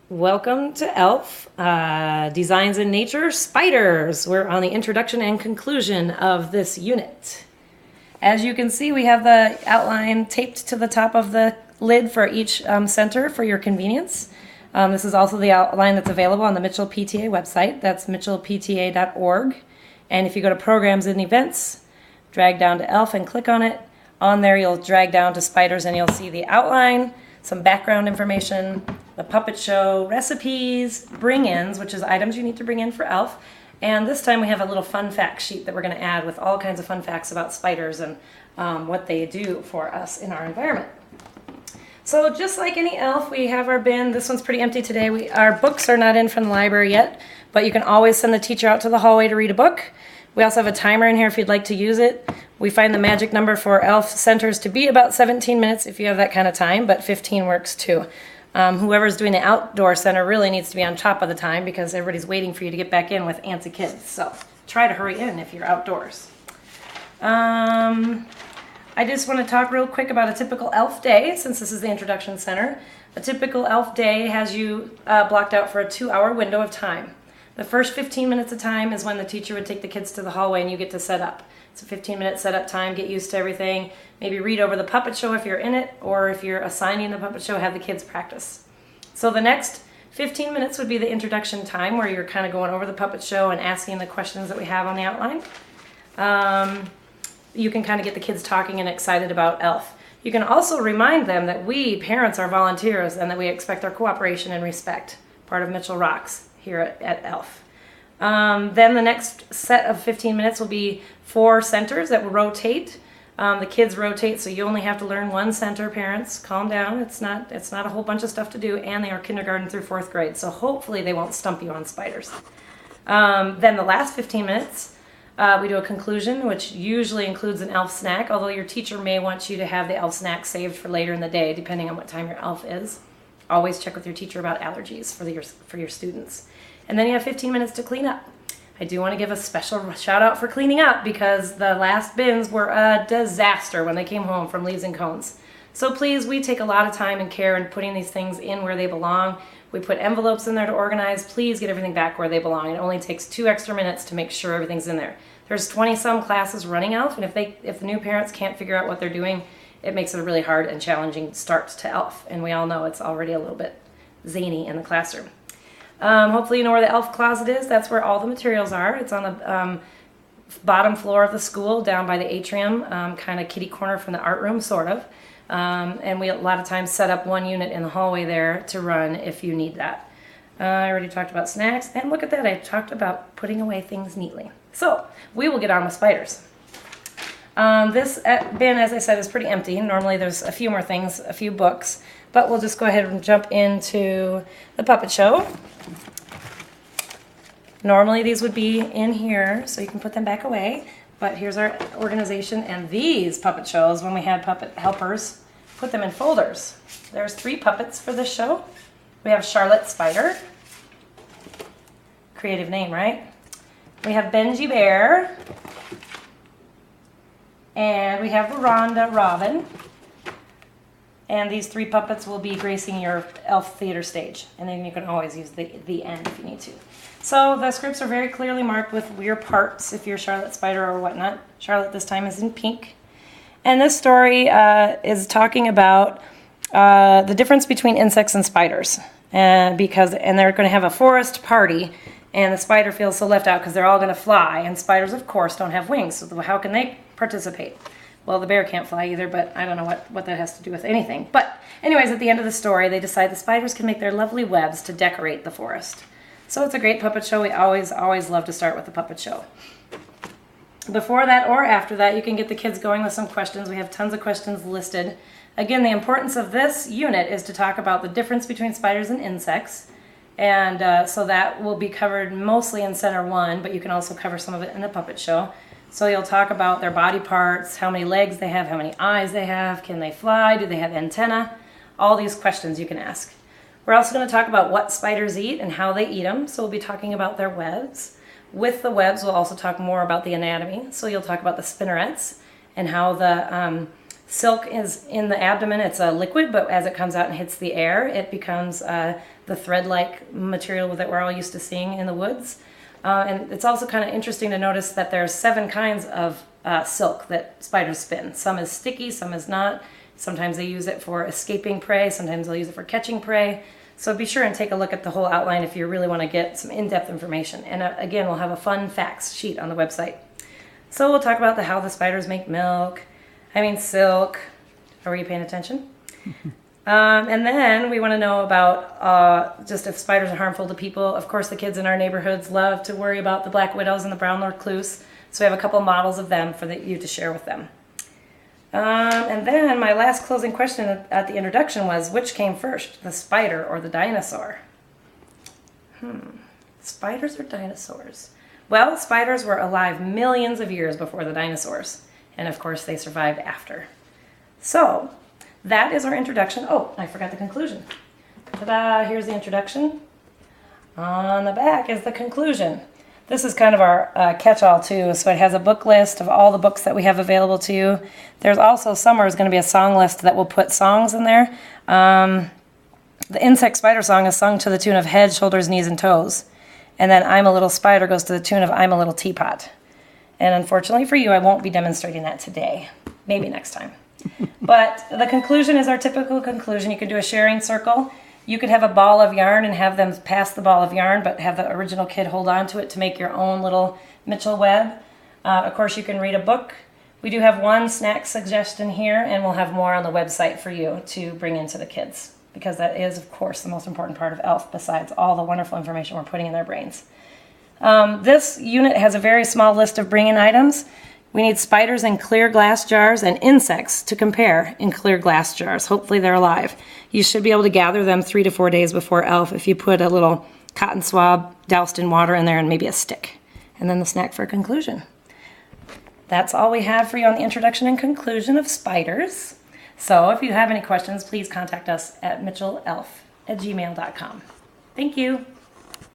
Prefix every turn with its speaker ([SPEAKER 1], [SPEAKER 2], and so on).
[SPEAKER 1] Welcome to ELF, Designs in Nature, Spiders. We're on the introduction and conclusion of this unit. As you can see, we have the outline taped to the top of the lid for each center for your convenience. This is also the outline that's available on the Mitchell PTA website. That's mitchellpta.org. And if you go to Programs and Events, drag down to ELF and click on it. On there, you'll drag down to Spiders and you'll see the outline, some background information, the puppet show, recipes, bring-ins, which is items you need to bring in for ELF. And this time we have a little fun fact sheet that we're going to add with all kinds of fun facts about spiders and what they do for us in our environment. So just like any ELF, we have our bin. This one's pretty empty today. Our books are not in from the library yet, but you can always send the teacher out to the hallway to read a book. We also have a timer in here if you'd like to use it. We find the magic number for ELF centers to be about 17 minutes if you have that kind of time, but 15 works too. Whoever's doing the outdoor center really needs to be on top of the time because everybody's waiting for you to get back in with antsy kids. So try to hurry in if you're outdoors. I just want to talk real quick about a typical ELF day since this is the introduction center. A typical ELF day has you blocked out for a 2-hour window of time. The first 15 minutes of time is when the teacher would take the kids to the hallway and you get to set up. It's a 15-minute setup time, get used to everything. Maybe read over the puppet show if you're in it, or if you're assigning the puppet show, have the kids practice. So the next 15 minutes would be the introduction time where you're kind of going over the puppet show and asking the questions that we have on the outline. You can kind of get the kids talking and excited about ELF. You can also remind them that we, parents, are volunteers and that we expect their cooperation and respect. Part of Mitchell Rocks here at ELF. Then the next set of 15 minutes will be 4 centers that will rotate. The kids rotate, so you only have to learn 1 center, parents. Calm down. It's not a whole bunch of stuff to do, and they are kindergarten through 4th grade, so hopefully they won't stump you on spiders. Then the last 15 minutes, we do a conclusion, which usually includes an ELF snack, although your teacher may want you to have the ELF snack saved for later in the day, depending on what time your ELF is. Always check with your teacher about allergies for your students. And then you have 15 minutes to clean up. I do want to give a special shout out for cleaning up because the last bins were a disaster when they came home from Leaves and Cones. So please, we take a lot of time and care in putting these things in where they belong. We put envelopes in there to organize. Please get everything back where they belong. It only takes 2 extra minutes to make sure everything's in there. There's 20-some classes running ELF, and if the new parents can't figure out what they're doing, it makes it a really hard and challenging start to ELF. And we all know it's already a little bit zany in the classroom. Hopefully you know where the ELF closet is. That's where all the materials are. It's on the bottom floor of the school, down by the atrium, kind of kitty corner from the art room, sort of. And we a lot of times set up 1 unit in the hallway there to run if you need that. I already talked about snacks, and look at that, I talked about putting away things neatly. So we will get on with spiders. This bin, as I said, is pretty empty. Normally there's a few more things, a few books, but we'll just go ahead and jump into the puppet show. Normally these would be in here, so you can put them back away, but here's our organization, and these puppet shows, when we had puppet helpers, put them in folders. There's 3 puppets for this show. We have Charlotte Spider. Creative name, right? We have Benji Bear. And we have Rhonda Robin. And these 3 puppets will be gracing your ELF theater stage. And then you can always use the end if you need to. So the scripts are very clearly marked with your parts if you're Charlotte Spider or whatnot. Charlotte this time is in pink. And this story is talking about the difference between insects and spiders. And they're going to have a forest party. And the spider feels so left out because they're all going to fly. And spiders, of course, don't have wings. So how can they participate? Well, the bear can't fly either, but I don't know what that has to do with anything. But anyways, at the end of the story, they decide the spiders can make their lovely webs to decorate the forest. So it's a great puppet show. We always love to start with the puppet show. Before that or after that, you can get the kids going with some questions. We have tons of questions listed. Again, the importance of this unit is to talk about the difference between spiders and insects. And so that will be covered mostly in Center 1, but you can also cover some of it in the puppet show. So you'll talk about their body parts, how many legs they have, how many eyes they have, can they fly, do they have antennae? All these questions you can ask. We're also going to talk about what spiders eat and how they eat them. So we'll be talking about their webs. With the webs, we'll also talk more about the anatomy. So you'll talk about the spinnerets and how the Silk is in the abdomen. It's a liquid, but as it comes out and hits the air, it becomes the thread-like material that we're all used to seeing in the woods. And it's also kind of interesting to notice that there's 7 kinds of silk that spiders spin. Some is sticky, some is not. Sometimes they use it for escaping prey, sometimes they'll use it for catching prey. So be sure and take a look at the whole outline if you really want to get some in-depth information. And again, we'll have a fun facts sheet on the website. So we'll talk about how the spiders make silk. Are you paying attention? And then we want to know about just if spiders are harmful to people. Of course, the kids in our neighborhoods love to worry about the black widows and the brown recluse. So we have a couple models of them for you to share with them. And then my last closing question at the introduction was, which came first, the spider or the dinosaur? Spiders or dinosaurs? Well, spiders were alive millions of years before the dinosaurs. And of course, they survived after. So that is our introduction. Oh, I forgot the conclusion. Ta-da, here's the introduction. On the back is the conclusion. This is kind of our catch-all too, so it has a book list of all the books that we have available to you. There's also somewhere is going to be a song list that will put songs in there. The insect spider song is sung to the tune of Head, Shoulders, Knees, and Toes. And then I'm a Little Spider goes to the tune of I'm a Little Teapot. And unfortunately for you, I won't be demonstrating that today. Maybe next time. But the conclusion is our typical conclusion. You can do a sharing circle. You could have a ball of yarn and have them pass the ball of yarn, but have the original kid hold on to it to make your own little Mitchell web. Of course, you can read a book. We do have one snack suggestion here, and we'll have more on the website for you to bring into the kids, because that is, of course, the most important part of ELF, besides all the wonderful information we're putting in their brains. This unit has a very small list of bring-in items. We need spiders in clear glass jars and insects to compare in clear glass jars. Hopefully they're alive. You should be able to gather them 3 to 4 days before ELF if you put a little cotton swab doused in water in there and maybe a stick. And then the snack for conclusion. That's all we have for you on the introduction and conclusion of spiders. So if you have any questions, please contact us at mitchellelf@gmail.com. Thank you.